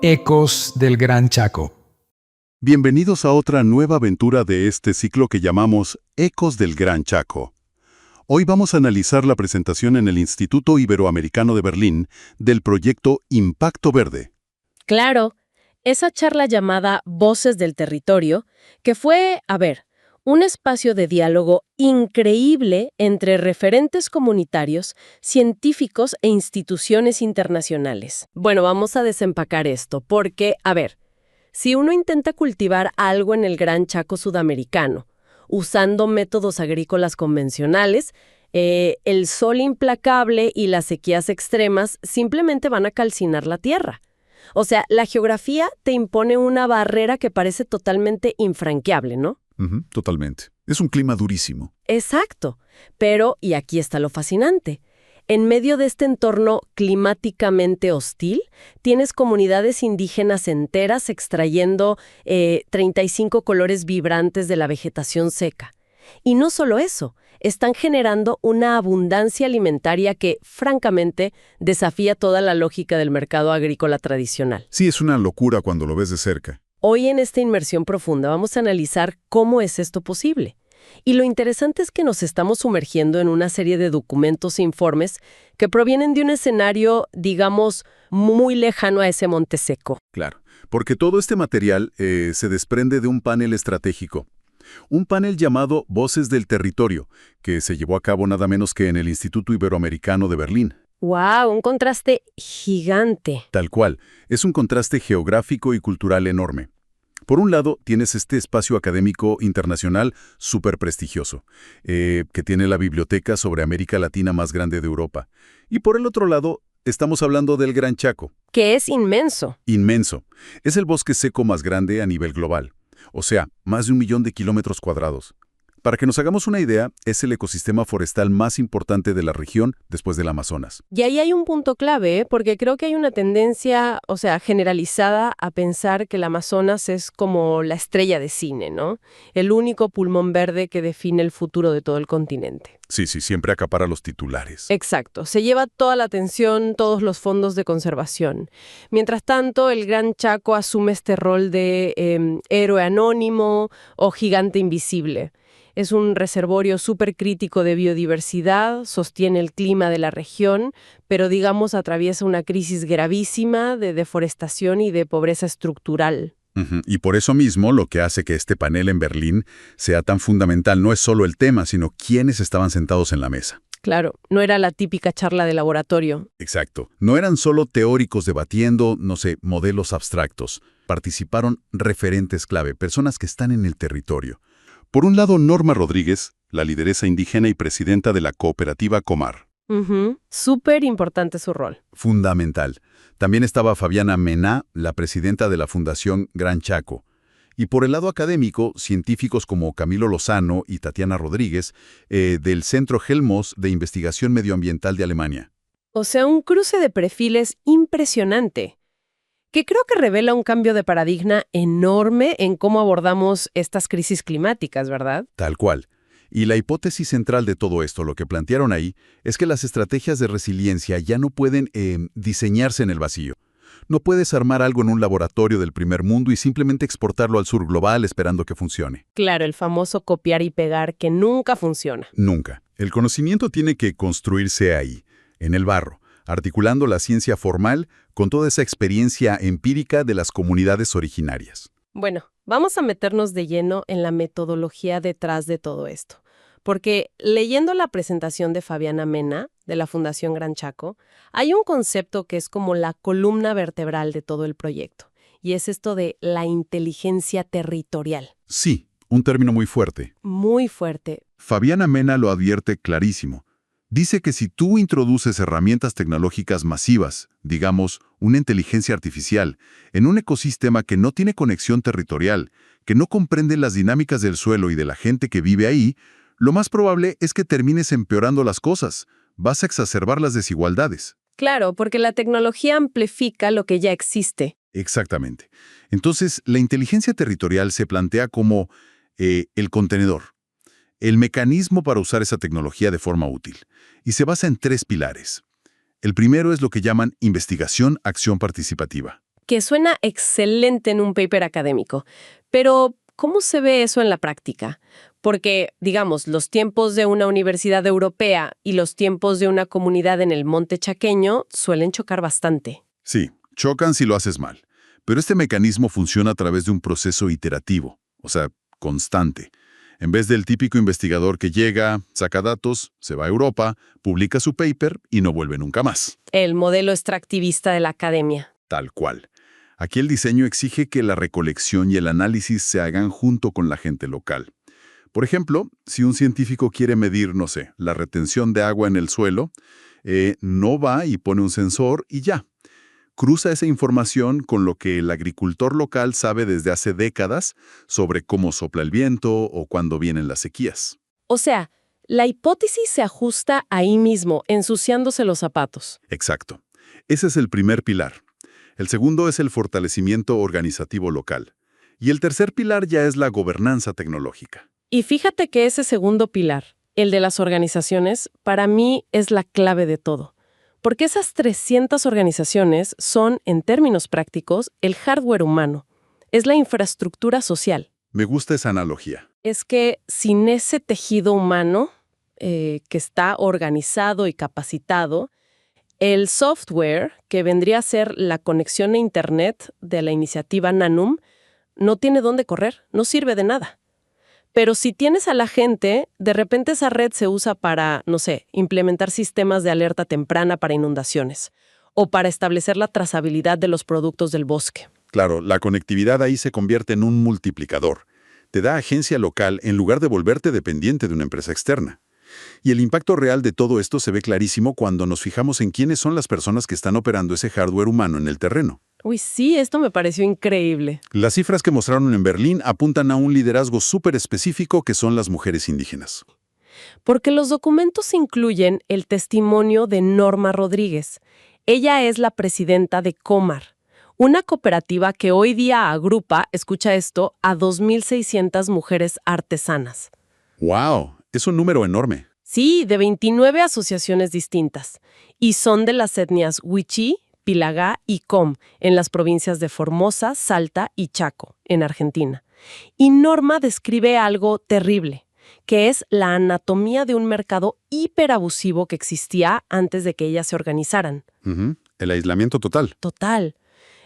Ecos del Gran Chaco. Bienvenidos a otra nueva aventura de este ciclo que llamamos Ecos del Gran Chaco. Hoy vamos a analizar la presentación en el Instituto Iberoamericano de Berlín del proyecto Impacto Verde. Claro, esa charla llamada Voces del Territorio, que fue, un espacio de diálogo increíble entre referentes comunitarios, científicos e instituciones internacionales. Bueno, vamos a desempacar esto, porque, si uno intenta cultivar algo en el Gran Chaco sudamericano, usando métodos agrícolas convencionales, el sol implacable y las sequías extremas simplemente van a calcinar la tierra. O sea, la geografía te impone una barrera que parece totalmente infranqueable, ¿no? Totalmente. Es un clima durísimo. Exacto. Pero, y aquí está lo fascinante, en medio de este entorno climáticamente hostil, tienes comunidades indígenas enteras extrayendo 35 colores vibrantes de la vegetación seca. Y no solo eso, están generando una abundancia alimentaria que, francamente, desafía toda la lógica del mercado agrícola tradicional. Sí, es una locura cuando lo ves de cerca. Hoy en esta inmersión profunda vamos a analizar cómo es esto posible. Y lo interesante es que nos estamos sumergiendo en una serie de documentos e informes que provienen de un escenario, digamos, muy lejano a ese monte seco. Claro, porque todo este material se desprende de un panel estratégico. Un panel llamado Voces del Territorio, que se llevó a cabo nada menos que en el Instituto Iberoamericano de Berlín. ¡Wow! Un contraste gigante. Tal cual, es un contraste geográfico y cultural enorme. Por un lado, tienes este espacio académico internacional súper prestigioso, que tiene la biblioteca sobre América Latina más grande de Europa. Y por el otro lado, estamos hablando del Gran Chaco. Que es inmenso. Inmenso. Es el bosque seco más grande a nivel global. O sea, más de 1 millón de kilómetros cuadrados. Para que nos hagamos una idea, es el ecosistema forestal más importante de la región después del Amazonas. Y ahí hay un punto clave, porque creo que hay una tendencia, generalizada a pensar que el Amazonas es como la estrella de cine, ¿no? El único pulmón verde que define el futuro de todo el continente. Sí, siempre acapara los titulares. Exacto. Se lleva toda la atención, todos los fondos de conservación. Mientras tanto, el Gran Chaco asume este rol de héroe anónimo o gigante invisible. Es un reservorio súper crítico de biodiversidad, sostiene el clima de la región, pero atraviesa una crisis gravísima de deforestación y de pobreza estructural. Y por eso mismo, lo que hace que este panel en Berlín sea tan fundamental no es solo el tema, sino quiénes estaban sentados en la mesa. Claro, no era la típica charla de laboratorio. Exacto. No eran solo teóricos debatiendo, modelos abstractos. Participaron referentes clave, personas que están en el territorio. Por un lado, Norma Rodríguez, la lideresa indígena y presidenta de la cooperativa Comar. Súper importante su rol. Fundamental. También estaba Fabiana Mená, la presidenta de la Fundación Gran Chaco. Y por el lado académico, científicos como Camilo Lozano y Tatiana Rodríguez, del Centro Helmholtz de Investigación Medioambiental de Alemania. O sea, un cruce de perfiles impresionante, que creo que revela un cambio de paradigma enorme en cómo abordamos estas crisis climáticas, ¿verdad? Tal cual. Y la hipótesis central de todo esto, lo que plantearon ahí, es que las estrategias de resiliencia ya no pueden diseñarse en el vacío. No puedes armar algo en un laboratorio del primer mundo y simplemente exportarlo al sur global esperando que funcione. Claro, el famoso copiar y pegar que nunca funciona. Nunca. El conocimiento tiene que construirse ahí, en el barro, articulando la ciencia formal con toda esa experiencia empírica de las comunidades originarias. Bueno, vamos a meternos de lleno en la metodología detrás de todo esto. Porque leyendo la presentación de Fabiana Mená, de la Fundación Gran Chaco, hay un concepto que es como la columna vertebral de todo el proyecto. Y es esto de la inteligencia territorial. Sí, un término muy fuerte. Muy fuerte. Fabiana Mená lo advierte clarísimo. Dice que si tú introduces herramientas tecnológicas masivas, digamos, una inteligencia artificial, en un ecosistema que no tiene conexión territorial, que no comprende las dinámicas del suelo y de la gente que vive ahí, lo más probable es que termines empeorando las cosas. Vas a exacerbar las desigualdades. Claro, porque la tecnología amplifica lo que ya existe. Exactamente. Entonces, la inteligencia territorial se plantea como el contenedor, el mecanismo para usar esa tecnología de forma útil, y se basa en 3 pilares. El primero es lo que llaman investigación-acción participativa. que suena excelente en un paper académico, pero ¿cómo se ve eso en la práctica? Porque, digamos, los tiempos de una universidad europea y los tiempos de una comunidad en el monte chaqueño suelen chocar bastante. Sí, chocan si lo haces mal. Pero este mecanismo funciona a través de un proceso iterativo, o sea, constante. En vez del típico investigador que llega, saca datos, se va a Europa, publica su paper y no vuelve nunca más. El modelo extractivista de la academia. Tal cual. Aquí el diseño exige que la recolección y el análisis se hagan junto con la gente local. Por ejemplo, si un científico quiere medir, no sé, la retención de agua en el suelo, no va y pone un sensor y ya. Cruza esa información con lo que el agricultor local sabe desde hace décadas sobre cómo sopla el viento o cuándo vienen las sequías. O sea, la hipótesis se ajusta ahí mismo, ensuciándose los zapatos. Exacto. Ese es el primer pilar. El segundo es el fortalecimiento organizativo local. Y el tercer pilar ya es la gobernanza tecnológica. Y fíjate que ese segundo pilar, el de las organizaciones, para mí es la clave de todo. Porque esas 300 organizaciones son, en términos prácticos, el hardware humano. Es la infraestructura social. Me gusta esa analogía. Es que sin ese tejido humano, que está organizado y capacitado, el software, que vendría a ser la conexión a Internet de la iniciativa Nanum, no tiene dónde correr, no sirve de nada. Pero si tienes a la gente, de repente esa red se usa para, no sé, implementar sistemas de alerta temprana para inundaciones o para establecer la trazabilidad de los productos del bosque. Claro, la conectividad ahí se convierte en un multiplicador. Te da agencia local en lugar de volverte dependiente de una empresa externa. Y el impacto real de todo esto se ve clarísimo cuando nos fijamos en quiénes son las personas que están operando ese hardware humano en el terreno. Uy, sí, esto me pareció increíble. Las cifras que mostraron en Berlín apuntan a un liderazgo súper específico que son las mujeres indígenas. Porque los documentos incluyen el testimonio de Norma Rodríguez. Ella es la presidenta de Comar, una cooperativa que hoy día agrupa, escucha esto, a 2.600 mujeres artesanas. ¡Wow! Es un número enorme. Sí, de 29 asociaciones distintas. Y son de las etnias Huichí, Pilagá y Com, en las provincias de Formosa, Salta y Chaco, en Argentina. Y Norma describe algo terrible, que es la anatomía de un mercado hiperabusivo que existía antes de que ellas se organizaran. El aislamiento total. Total.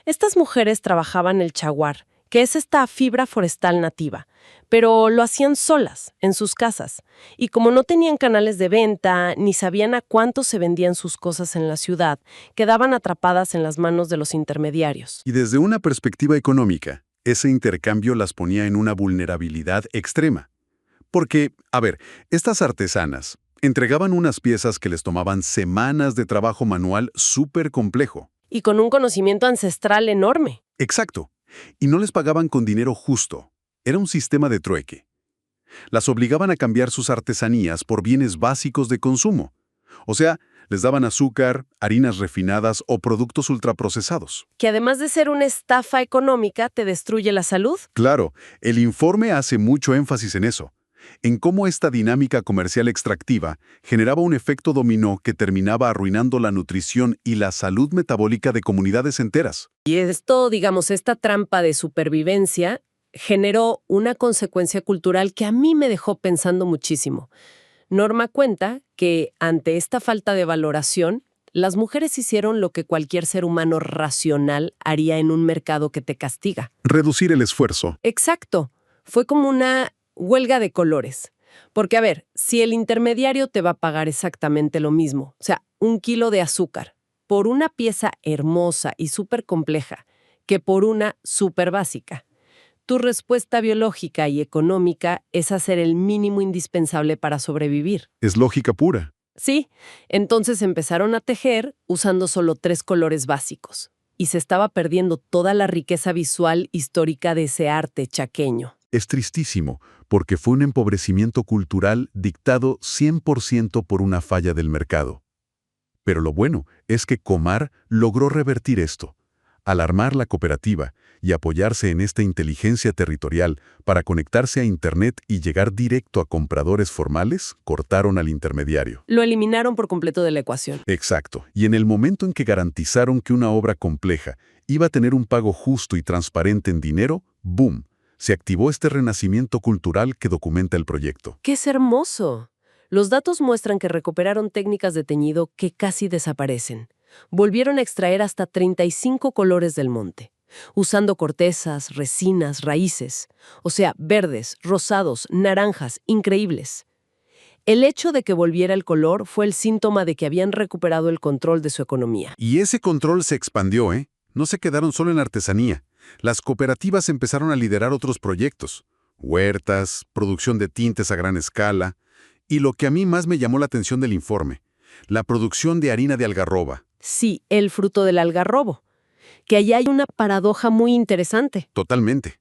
Estas mujeres trabajaban el chaguar, que es esta fibra forestal nativa, pero lo hacían solas, en sus casas. Y como no tenían canales de venta, ni sabían a cuánto se vendían sus cosas en la ciudad, quedaban atrapadas en las manos de los intermediarios. Y desde una perspectiva económica, ese intercambio las ponía en una vulnerabilidad extrema. Porque, a ver, estas artesanas entregaban unas piezas que les tomaban semanas de trabajo manual súper complejo. Y con un conocimiento ancestral enorme. Exacto. Y no les pagaban con dinero justo. Era un sistema de trueque. Las obligaban a cambiar sus artesanías por bienes básicos de consumo. O sea, les daban azúcar, harinas refinadas o productos ultraprocesados. Que además de ser una estafa económica, te destruye la salud. Claro, el informe hace mucho énfasis en eso, en cómo esta dinámica comercial extractiva generaba un efecto dominó que terminaba arruinando la nutrición y la salud metabólica de comunidades enteras. Y esto, digamos, esta trampa de supervivencia generó una consecuencia cultural que a mí me dejó pensando muchísimo. Norma cuenta que ante esta falta de valoración, las mujeres hicieron lo que cualquier ser humano racional haría en un mercado que te castiga. Reducir el esfuerzo. Exacto. Fue como una huelga de colores. Porque, a ver, si el intermediario te va a pagar exactamente lo mismo, o sea, 1 kilo de azúcar, por una pieza hermosa y súper compleja, que por una súper básica, tu respuesta biológica y económica es hacer el mínimo indispensable para sobrevivir. Es lógica pura. Sí, entonces empezaron a tejer usando solo 3 colores básicos. Y se estaba perdiendo toda la riqueza visual histórica de ese arte chaqueño. Es tristísimo, porque fue un empobrecimiento cultural dictado 100% por una falla del mercado. Pero lo bueno es que Comar logró revertir esto. Al armar la cooperativa y apoyarse en esta inteligencia territorial para conectarse a Internet y llegar directo a compradores formales, cortaron al intermediario. Lo eliminaron por completo de la ecuación. Exacto. Y en el momento en que garantizaron que una obra compleja iba a tener un pago justo y transparente en dinero, ¡boom!, se activó este renacimiento cultural que documenta el proyecto. ¡Qué es hermoso! Los datos muestran que recuperaron técnicas de teñido que casi desaparecen. Volvieron a extraer hasta 35 colores del monte, usando cortezas, resinas, raíces, o sea, verdes, rosados, naranjas, increíbles. El hecho de que volviera el color fue el síntoma de que habían recuperado el control de su economía. Y ese control se expandió, ¿eh? No se quedaron solo en la artesanía. Las cooperativas empezaron a liderar otros proyectos. Huertas, producción de tintes a gran escala. Y lo que a mí más me llamó la atención del informe, la producción de harina de algarroba. Sí, el fruto del algarrobo. Que allí hay una paradoja muy interesante. Totalmente.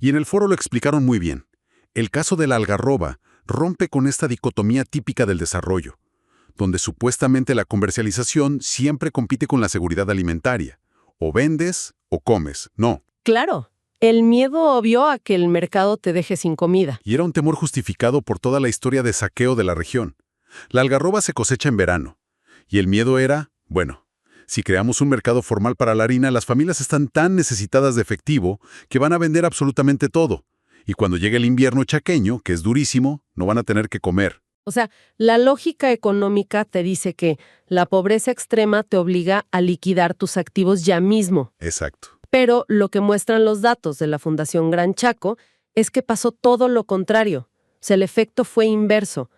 Y en el foro lo explicaron muy bien. El caso de la algarroba rompe con esta dicotomía típica del desarrollo, donde supuestamente la comercialización siempre compite con la seguridad alimentaria. O vendes o comes. No. Claro, el miedo obvio a que el mercado te deje sin comida. Y era un temor justificado por toda la historia de saqueo de la región. La algarroba se cosecha en verano. Y el miedo era, bueno, si creamos un mercado formal para la harina, las familias están tan necesitadas de efectivo que van a vender absolutamente todo. Y cuando llegue el invierno chaqueño, que es durísimo, no van a tener que comer. O sea, la lógica económica te dice que la pobreza extrema te obliga a liquidar tus activos ya mismo. Exacto. Pero lo que muestran los datos de la Fundación Gran Chaco es que pasó todo lo contrario. O sea, el efecto fue inverso.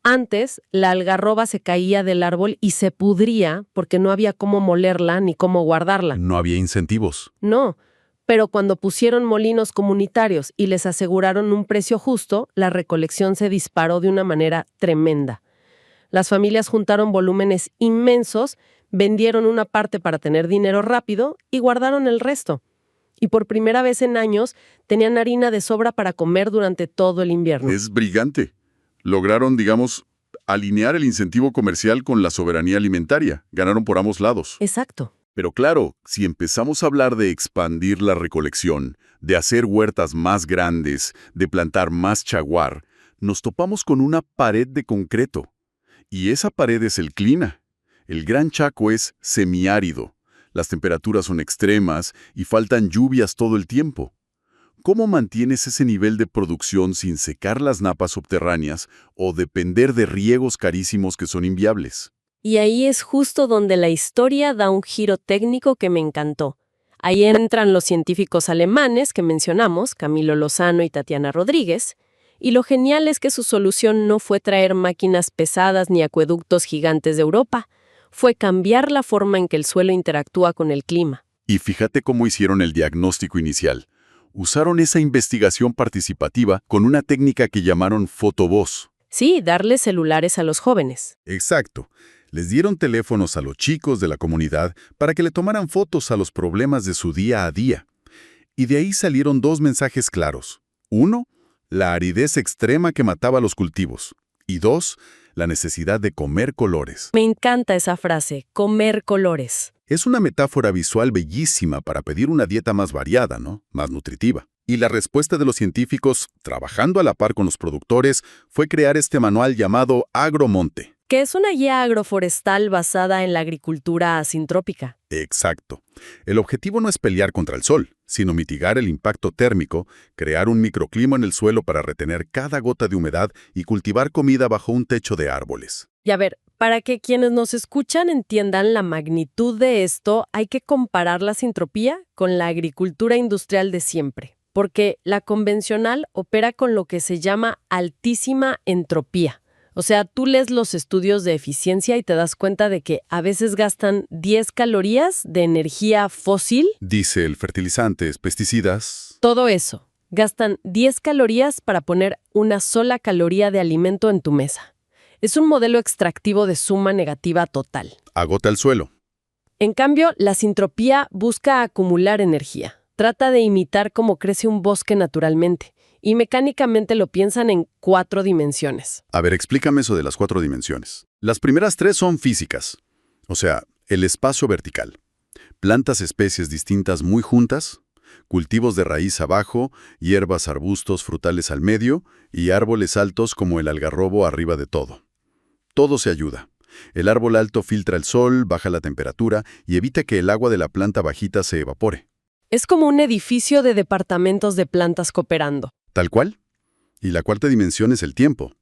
Antes, la algarroba se caía del árbol y se pudría porque no había cómo molerla ni cómo guardarla. No había incentivos. No, pero cuando pusieron molinos comunitarios y les aseguraron un precio justo, la recolección se disparó de una manera tremenda. Las familias juntaron volúmenes inmensos, vendieron una parte para tener dinero rápido y guardaron el resto. Y por primera vez en años, tenían harina de sobra para comer durante todo el invierno. Es brillante. Lograron, digamos, alinear el incentivo comercial con la soberanía alimentaria. Ganaron por ambos lados. Exacto. Pero claro, si empezamos a hablar de expandir la recolección, de hacer huertas más grandes, de plantar más chaguar, nos topamos con una pared de concreto. Y esa pared es el clima. El Gran Chaco es semiárido. Las temperaturas son extremas y faltan lluvias todo el tiempo. ¿Cómo mantienes ese nivel de producción sin secar las napas subterráneas o depender de riegos carísimos que son inviables? Y ahí es justo donde la historia da un giro técnico que me encantó. Ahí entran los científicos alemanes que mencionamos, Camilo Lozano y Tatiana Rodríguez, y lo genial es que su solución no fue traer máquinas pesadas ni acueductos gigantes de Europa, fue cambiar la forma en que el suelo interactúa con el clima. Y fíjate cómo hicieron el diagnóstico inicial. Usaron esa investigación participativa con una técnica que llamaron fotovoz. Sí, darle celulares a los jóvenes. Exacto. Les dieron teléfonos a los chicos de la comunidad para que le tomaran fotos a los problemas de su día a día. Y de ahí salieron dos mensajes claros. Uno, la aridez extrema que mataba los cultivos. Y dos, la necesidad de comer colores. Me encanta esa frase, comer colores. Es una metáfora visual bellísima para pedir una dieta más variada, ¿no? Más nutritiva. Y la respuesta de los científicos, trabajando a la par con los productores, fue crear este manual llamado Agromonte. Que es una guía agroforestal basada en la agricultura asintrópica. Exacto. El objetivo no es pelear contra el sol, sino mitigar el impacto térmico, crear un microclima en el suelo para retener cada gota de humedad y cultivar comida bajo un techo de árboles. Y a ver, para que quienes nos escuchan entiendan la magnitud de esto, hay que comparar la sintropía con la agricultura industrial de siempre, porque la convencional opera con lo que se llama altísima entropía. O sea, tú lees los estudios de eficiencia y te das cuenta de que a veces gastan 10 calorías de energía fósil. Dice el fertilizantes, pesticidas. Todo eso. Gastan 10 calorías para poner una sola caloría de alimento en tu mesa. Es un modelo extractivo de suma negativa total. Agota el suelo. En cambio, la sintropía busca acumular energía. Trata de imitar cómo crece un bosque naturalmente. Y mecánicamente lo piensan en 4 dimensiones. A ver, explícame eso de las 4 dimensiones. Las primeras 3 son físicas. O sea, el espacio vertical. Plantas especies distintas muy juntas. Cultivos de raíz abajo, hierbas, arbustos, frutales al medio y árboles altos como el algarrobo arriba de todo. Todo se ayuda. El árbol alto filtra el sol, baja la temperatura y evita que el agua de la planta bajita se evapore. Es como un edificio de departamentos de plantas cooperando. ¿Tal cual? Y la cuarta dimensión es el tiempo.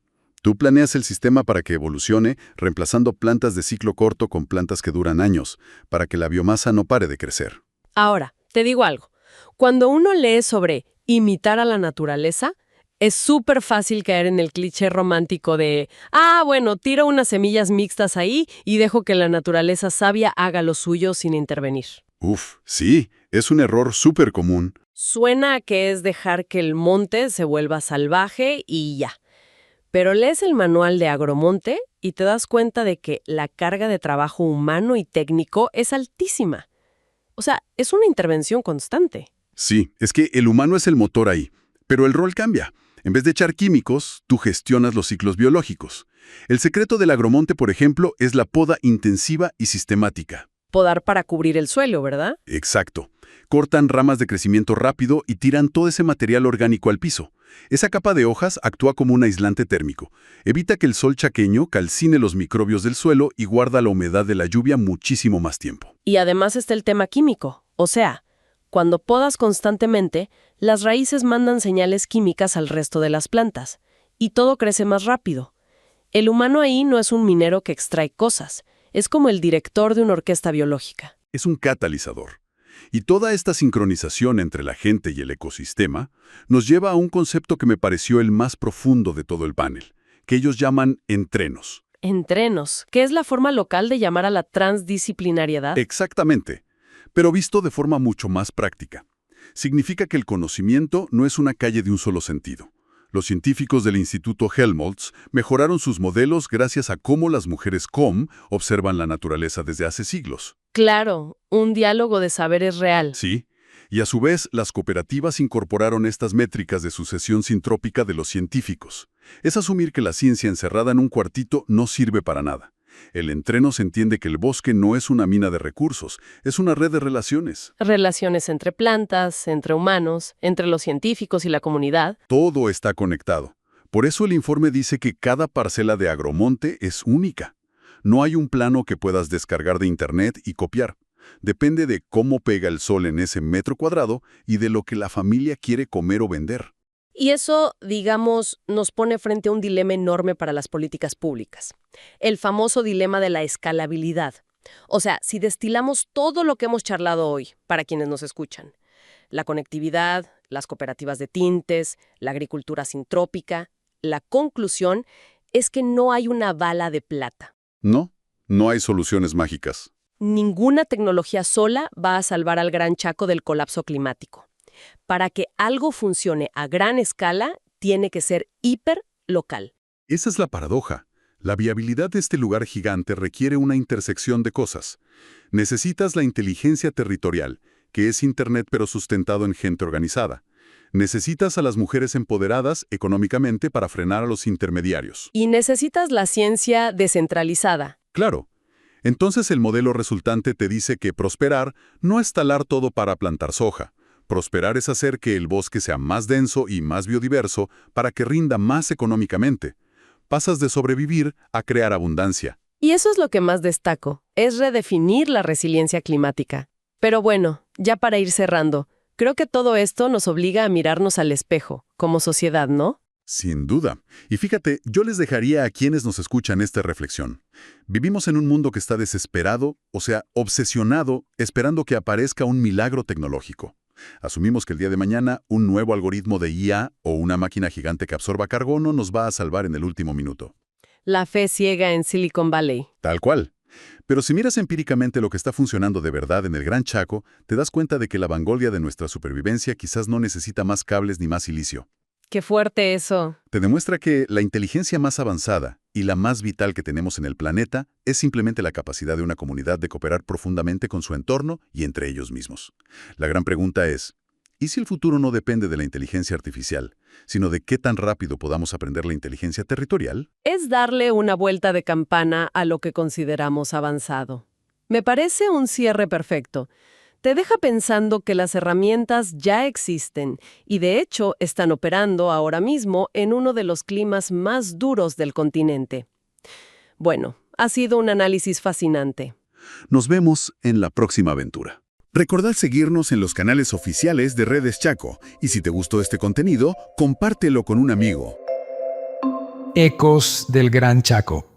Tú planeas el sistema para que evolucione, reemplazando plantas de ciclo corto con plantas que duran años, para que la biomasa no pare de crecer. Ahora, te digo algo. Cuando uno lee sobre imitar a la naturaleza, es súper fácil caer en el cliché romántico de, bueno, tiro unas semillas mixtas ahí y dejo que la naturaleza sabia haga lo suyo sin intervenir. Uf, sí, es un error súper común. Suena a que es dejar que el monte se vuelva salvaje y ya. Pero lees el manual de Agromonte y te das cuenta de que la carga de trabajo humano y técnico es altísima. O sea, es una intervención constante. Sí, es que el humano es el motor ahí, pero el rol cambia. En vez de echar químicos, tú gestionas los ciclos biológicos. El secreto del agromonte, por ejemplo, es la poda intensiva y sistemática. Podar para cubrir el suelo, ¿verdad? Exacto. Cortan ramas de crecimiento rápido y tiran todo ese material orgánico al piso. Esa capa de hojas actúa como un aislante térmico. Evita que el sol chaqueño calcine los microbios del suelo y guarda la humedad de la lluvia muchísimo más tiempo. Y además está el tema químico. O sea, cuando podas constantemente, las raíces mandan señales químicas al resto de las plantas. Y todo crece más rápido. El humano ahí no es un minero que extrae cosas. Es como el director de una orquesta biológica. Es un catalizador. Y toda esta sincronización entre la gente y el ecosistema nos lleva a un concepto que me pareció el más profundo de todo el panel, que ellos llaman entrenos. Entrenos, que es la forma local de llamar a la transdisciplinariedad. Exactamente, pero visto de forma mucho más práctica. Significa que el conocimiento no es una calle de un solo sentido. Los científicos del Instituto Helmholtz mejoraron sus modelos gracias a cómo las mujeres COM observan la naturaleza desde hace siglos. Claro, un diálogo de saberes real. Sí, y a su vez las cooperativas incorporaron estas métricas de sucesión sintrópica de los científicos. Es asumir que la ciencia encerrada en un cuartito no sirve para nada. El entreno se entiende que el bosque no es una mina de recursos, es una red de relaciones. Relaciones entre plantas, entre humanos, entre los científicos y la comunidad. Todo está conectado. Por eso el informe dice que cada parcela de Agromonte es única. No hay un plano que puedas descargar de internet y copiar. Depende de cómo pega el sol en ese metro cuadrado y de lo que la familia quiere comer o vender. Y eso, digamos, nos pone frente a un dilema enorme para las políticas públicas. El famoso dilema de la escalabilidad. O sea, si destilamos todo lo que hemos charlado hoy, para quienes nos escuchan, la conectividad, las cooperativas de tintes, la agricultura sintrópica, la conclusión es que no hay una bala de plata. No, no hay soluciones mágicas. Ninguna tecnología sola va a salvar al Gran Chaco del colapso climático. Para que algo funcione a gran escala, tiene que ser hiperlocal. Esa es la paradoja. La viabilidad de este lugar gigante requiere una intersección de cosas. Necesitas la inteligencia territorial, que es Internet pero sustentado en gente organizada. Necesitas a las mujeres empoderadas económicamente para frenar a los intermediarios. Y necesitas la ciencia descentralizada. Claro. Entonces el modelo resultante te dice que prosperar no es talar todo para plantar soja. Prosperar es hacer que el bosque sea más denso y más biodiverso para que rinda más económicamente. Pasas de sobrevivir a crear abundancia. Y eso es lo que más destaco, es redefinir la resiliencia climática. Pero bueno, ya para ir cerrando, creo que todo esto nos obliga a mirarnos al espejo, como sociedad, ¿no? Sin duda. Y fíjate, yo les dejaría a quienes nos escuchan esta reflexión. Vivimos en un mundo que está desesperado, o sea, obsesionado, esperando que aparezca un milagro tecnológico. Asumimos que el día de mañana un nuevo algoritmo de IA o una máquina gigante que absorba carbono nos va a salvar en el último minuto. La fe ciega en Silicon Valley. Tal cual. Pero si miras empíricamente lo que está funcionando de verdad en el Gran Chaco, te das cuenta de que la vanguardia de nuestra supervivencia quizás no necesita más cables ni más silicio. Qué fuerte eso. Te demuestra que la inteligencia más avanzada y la más vital que tenemos en el planeta es simplemente la capacidad de una comunidad de cooperar profundamente con su entorno y entre ellos mismos. La gran pregunta es, ¿y si el futuro no depende de la inteligencia artificial, sino de qué tan rápido podamos aprender la inteligencia territorial? Es darle una vuelta de campana a lo que consideramos avanzado. Me parece un cierre perfecto. Te deja pensando que las herramientas ya existen y de hecho están operando ahora mismo en uno de los climas más duros del continente. Bueno, ha sido un análisis fascinante. Nos vemos en la próxima aventura. Recordad seguirnos en los canales oficiales de Redes Chaco y si te gustó este contenido, compártelo con un amigo. Ecos del Gran Chaco.